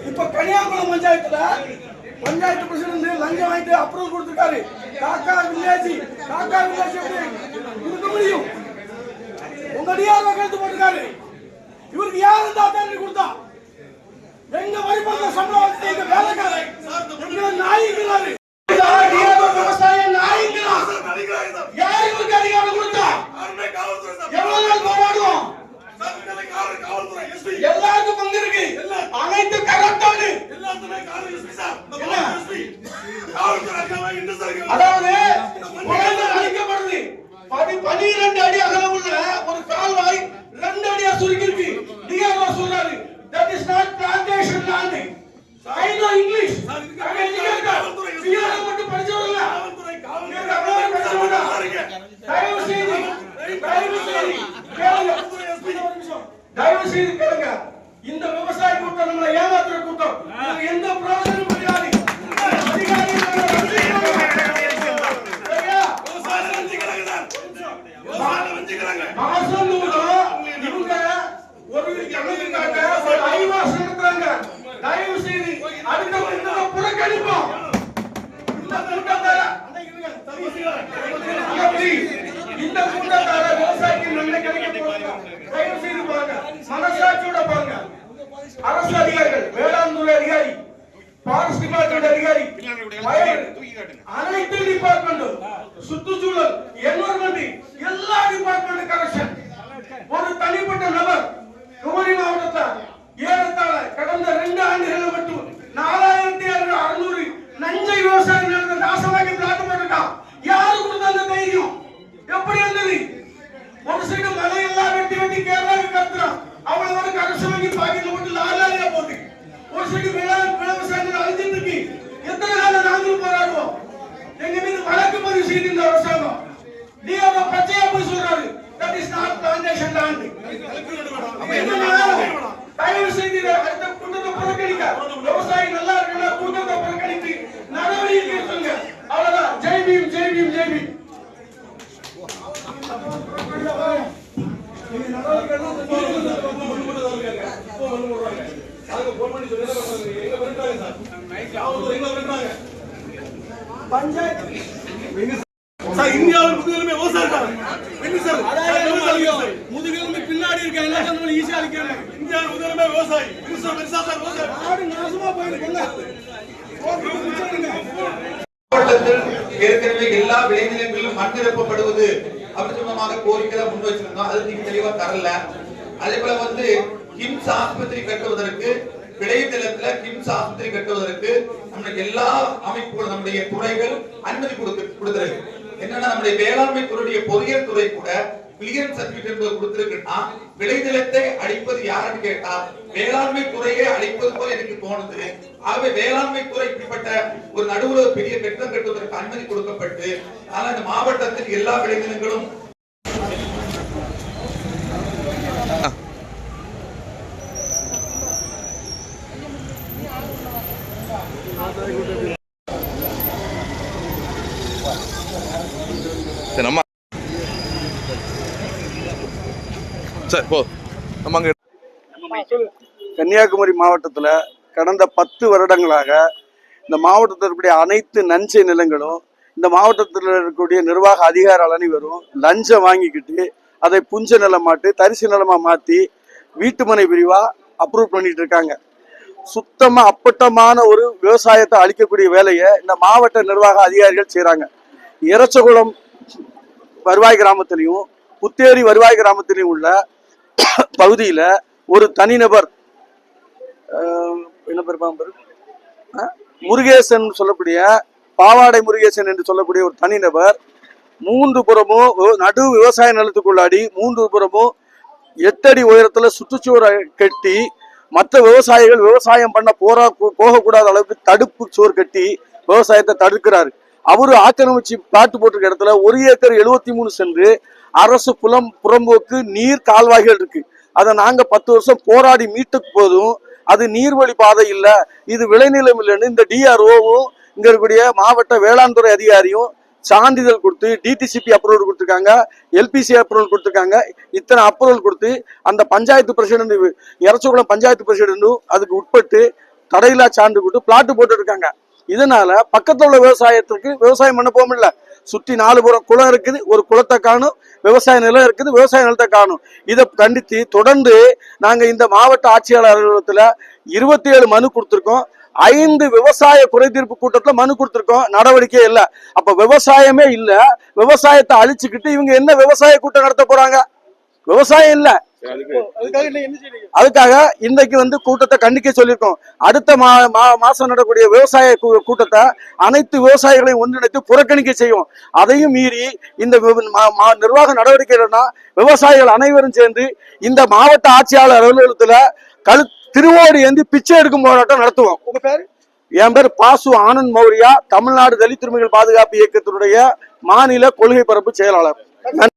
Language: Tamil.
இப்ப கன்னியாகுமரி பஞ்சாயத்து பிரசிடண்ட் லஞ்சம் வாங்கிட்டு அப்ரூவல் கொடுத்திருக்காரு. காக்கா வில்லேஜ் எப்படி கொடுக்க முடியும்? உங்க டிஆர்ஓ கைது போட்டிருக்காரு. இவருக்கு யார் இந்த அத்தாரிட்டி கொடுத்தா? எங்க வரிபந்த சம்பளம் எங்க வேலைக்காரர் எங்க நாய்க்கிறாரு. டிஆர்ஓ விவசாய நாய்க்கிறா. யார் இவருக்கு அதிகாரம் கொடுத்தா? எவ்வளவு நாள் போராடுவோம்? எல்லாருக்கும் பங்கு இருக்கு. அனைத்து கரெக்டானு அதாவது அழிக்கப்படுது. 12 அடி அகலம் உள்ள ஒரு கால்வாய் 2 அடியா சுருக்கிருக்கு. டிஆர்ஓ சொல்றாரு that is not plantation land. I know English. DRO மட்டும் படிச்சவரல்ல. தயவு செய்து கேளுங்க. இந்த விவசாய கூட்டம் நம்மளை ஏமாத்துற கூட்டம். எந்த பிரயோஜனமும் கிடையாது. இவங்க ஒரு கணக்குக்காக ஒரு ஐவாஸ் நடத்துறாங்க. தயவு செய்து அடுத்த புறக்கணிப்போம். இந்த கூட்டத்தார விவசாயிக்கு நன்மை கிடைக்க போறாங்க. தயவு செய்து பாருங்க, மனசாட்சியோட பாருங்க. அரசு அதிகாரிகள், வேளாண் துறை அதிகாரி, ஃபாரஸ்ட் டிபார்ட்மெண்ட் அதிகாரி, அனைத்து டிபார்ட்மெண்ட், சுற்றுச்சூழல், என்விரான்மெண்ட், எல்லா டிபார்ட்மெண்ட் கரெக்ஷன். ஒரு தனிப்பட்ட நபர் குமரி மாவட்டத்தில் ஏறத்தாழ கடந்த 2 ஆண்டுகள் மட்டும் 4600 நஞ்சை விவசாய நிலத்தை நாசமாக்கி பிளாட் போட்டுட்டான். யாரு கொடுத்த அந்த தைரியம்? எப்படி இருந்தது? ஒரு சைடு மலையெல்லாம் வெட்டி கேரளாவுக்கு கத்துறான். அவளை வந்து கரசு வாங்கி பாக்கெட்ல போட்டு லாரியா போட்டு ஒரு சைடு விவசாயிகள் அழிஞ்சிட்டு இருக்கு. எத்தனை காலம் நாங்களும் போராடுவோம்? எங்க மீது வழக்கு பதிவு செய்து இந்த அரசாங்கம் டிஆர்ஓ பச்சையா போய் சொல்றாரு that is not plantation land. தயவு செய்து அடுத்த கூட்டத்தை புறக்கணிக்க. விவசாயி நல்லா இருக்கா? கூட்டத்தை புறக்கணித்து நடவடிக்கை எடுத்துங்க. அவ்வளவுதான். ஜெய் பீம், ஜெய் பீம், ஜெய் பீம். இந்தியாவில் முதுகெலும்பே விவசாயம். முதுகெலும்பு பின்னாடி இருக்க எல்லா சந்தங்களும் ஈஸியா இருக்காங்க. இந்தியாவில் முதுகெலும்பே விவசாயி. நாடு நாசமா போயிருக்குங்க. மாவட்டத்தில் ஏற்கனவே எல்லா விளைநிலங்களிலும் மண் நிரப்பப்படுவது அப்படி சொன்னமாக கோரிக்கை தான் முன் வச்சிருந்தோம். அது நீங்க தெளிவா தரல. அதே போல வந்து கிம்ஸ் ஆஸ்பத்திரி கட்டுவதற்கு விளைநிலத்துல கிம்ஸ் ஆஸ்பத்திரி கட்டுவதற்கு நம்மளுக்கு எல்லா அமைப்புகளும் நம்முடைய துறைகள் அனுமதி கொடுத்திருக்கு. என்னன்னா நம்முடைய வேளாண்மை துறையுடைய பொறியியல் துறை கூட கிளியரன்ஸ் சர்டிபிகேட் என்பது கொடுத்திருக்குன்னா விளைநிலத்தை அழிப்பது யாருன்னு கேட்டா வேளாண்மை துறையை அழிப்பது போல எனக்கு தோணுது. ஆகவே வேளாண்மை துறை இப்படிப்பட்ட ஒரு நடுவுல பெரிய கட்டடம் கட்டுவதற்கு அனுமதி கொடுக்கப்பட்டு ஆனால் இந்த மாவட்டத்தில் எல்லா விளைநிலங்களும் கன்னியாகுமரி மாவட்டத்தில் கடந்த 10 வருடங்களாக இந்த மாவட்டத்தில் இருக்கக்கூடிய அனைத்து நஞ்சை நிலங்களும் இந்த மாவட்டத்தில் இருக்கக்கூடிய நிர்வாக அதிகார அனைவரும் லஞ்சம் வாங்கிக்கிட்டு அதை புஞ்ச நிலமாட்டு தரிசு நிலமா மாற்றி வீட்டுமனை பிரிவா அப்ரூவ் பண்ணிட்டு இருக்காங்க. சுத்தமா அப்பட்டமான ஒரு விவசாயத்தை அழிக்கக்கூடிய வேலையை இந்த மாவட்ட நிர்வாக அதிகாரிகள் செய்யறாங்க. எரச்சகுளம் வருவாய் கிராமத்திலையும் புத்தேரி வருவாய் கிராமத்திலையும் உள்ள பகுதியில ஒரு தனிநபர் என்ன பேர் முருகேசன் சொல்லக்கூடிய பாவாடை முருகேசன் என்று சொல்லக்கூடிய ஒரு தனிநபர் 3 புறமும் நடு விவசாய நிலத்துக்குள்ளாடி 3 புறமும் 8 அடி உயரத்துல சுற்றுச்சுவரை கட்டி மற்ற விவசாயிகள் விவசாயம் பண்ண போகக்கூடாத அளவுக்கு தடுப்பு சுவர் கட்டி விவசாயத்தை தடுக்கிறாரு. அவரு ஆக்கிரமிச்சு பிளாட் போட்டிருக்க இடத்துல 1 ஏக்கர் 73 சென்று அரசு புறம்போக்கு நீர் கால்வாய்கள் இருக்கு. அதை நாங்க 10 வருஷம் போராடி மீட்டு போதும் அது நீர்வழி பாதை இல்ல, இது விளைநிலம் இல்லைன்னு இந்த டிஆர்ஓவும் இங்க இருக்கக்கூடிய மாவட்ட வேளாண் துறை அதிகாரியும் சான்றிதழ் கொடுத்து டிடிசிபி அப்ரூவல் கொடுத்துருக்காங்க, எல்பிசி அப்ரூவல் கொடுத்துருக்காங்க. இத்தனை அப்ரூவல் கொடுத்து அந்த பஞ்சாயத்து பிரசிடண்ட் எரச்சகுளம் பஞ்சாயத்து பிரசிடண்டும் அதுக்கு உட்பட்டு தடையில்லா சான்று கொடுத்து பிளாட் போட்டு இருக்காங்க. இதனால பக்கத்துல உள்ள விவசாயத்துக்கு விவசாயம் பண்ண போக முடியல. சுற்றி 4 புறம் குளம் இருக்குது, ஒரு குளத்தை காணும், விவசாய நிலம் இருக்குது, விவசாய நிலத்தை காணும். இதை கண்டித்து தொடர்ந்து நாங்க இந்த மாவட்ட ஆட்சியாளர் அலுவலகத்துல 27 மனு கொடுத்திருக்கோம். 5 விவசாய குறைதீர்ப்பு கூட்டத்துல மனு கொடுத்திருக்கோம், நடவடிக்கை இல்லை. அப்ப விவசாயமே இல்ல, விவசாயத்தை அழிச்சுக்கிட்டு இவங்க என்ன விவசாய கூட்டம் நடத்த போறாங்க? விவசாயம் இல்ல. அதுக்காக இன்றைக்கு கூட்டத்தை கண்டிக்க சொல்லியிருக்கோம். அடுத்த மாசம் நடக்கக்கூடிய விவசாய கூட்டத்தை அனைத்து விவசாயிகளையும் ஒன்றிணைத்து புறக்கணிக்க செய்யும். அதையும் மீறி இந்த நிர்வாக நடவடிக்கைகள்னா விவசாயிகள் அனைவரும் சேர்ந்து இந்த மாவட்ட ஆட்சியாளர் அலுவலகத்துல திருவோடு ஏந்தி பிச்சை எடுக்கும் போராட்டம் நடத்துவோம். உங்க பேரு? என் பேர் பாசு ஆனந்த் மௌரியா, தமிழ்நாடு தலித் உரிமைகள் பாதுகாப்பு இயக்கத்தினுடைய மாநில கொள்கை பரப்பு செயலாளர்.